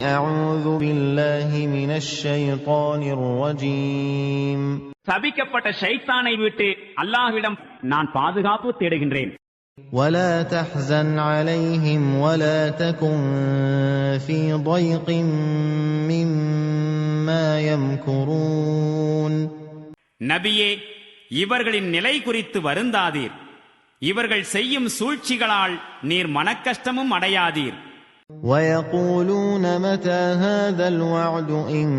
أعوذ بالله من الشيطان الرجيم. சபிக்கப்பட்ட ஷைத்தானை விட்டு அல்லாஹ்விடம் நான் பாதுகாப்பு தேடுகின்றேன். ولا تحزن عليهم ولا تكن في ضيق مما يمكرون. நபியே, இவர்களின் நிலை குறித்து வருந்தாதீர். இவர்கள் செய்யும் சூழ்ச்சிகளால் நீர் மனக்கஷ்டமும் அடையாதீர். ويقولون متى هذا الوعد إن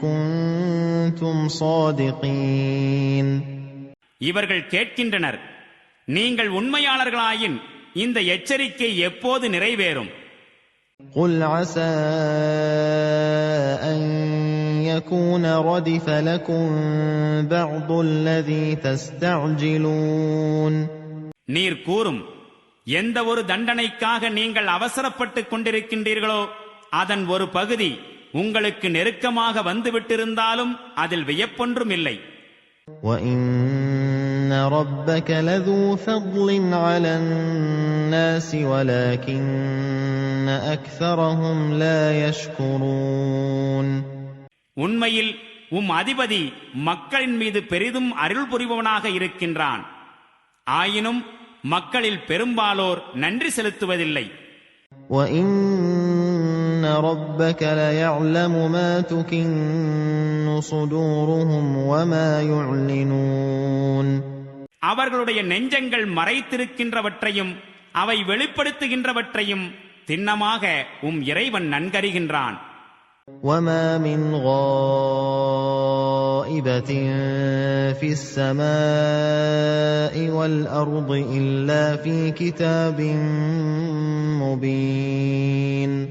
كنتم صادقين. இவர்கள் கேட்கின்றனர், நீங்கள் உண்மையாளர்களாயின் இந்த எச்சரிக்கை எப்போது நிறைவேறும்? قل عسى أن يكون ردف لكم بعض الذي تستعجلون. நீர் கூறும், எந்த ஒரு தண்டனைக்காக நீங்கள் அவசரப்பட்டுக் கொண்டிருக்கின்றீர்களோ அதன் ஒரு பகுதி உங்களுக்கு நெருக்கமாக வந்துவிட்டிருந்தாலும் அதில் வியப்பொன்றும் இல்லை. وَإِنَّ رَبَّكَ لَذُو فَضْلٍ عَلَى النَّاسِ وَلَكِنَّ أَكْثَرَهُمْ لَا يَشْكُرُونَ. உண்மையில் அதிபதி மக்களின் மீது பெரிதும் அருள் புரிபவனாக இருக்கின்றான். ஆயினும் மக்களில் பெரும்பாலோர் நன்றி செலுத்துவதில்லை. وَإِنَّ رَبَّكَ لَيَعْلَمُ مَا تُكِنُّ صُدُورُهُمْ وَمَا يُعْلِنُونَ. அவர்களுடைய நெஞ்சங்கள் மறைத்திருக்கின்றவற்றையும் அவை வெளிப்படுத்துகின்றவற்றையும் திண்ணமாக இறைவன் நன்கறிகின்றான். وَمَا مِنْ غَائِبَةٍ فِي السَّمَاءِ وَالْأَرْضِ إِلَّا فِي كِتَابٍ مُبِينٍ.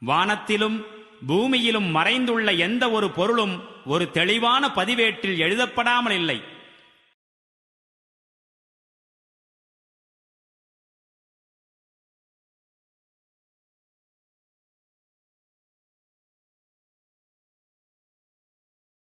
வானத்திலும் பூமியிலும் மறைந்துள்ள எந்த ஒரு பொருளும் ஒரு தெளிவான பதிவேட்டில் எழுதப்படாமல் இல்லை.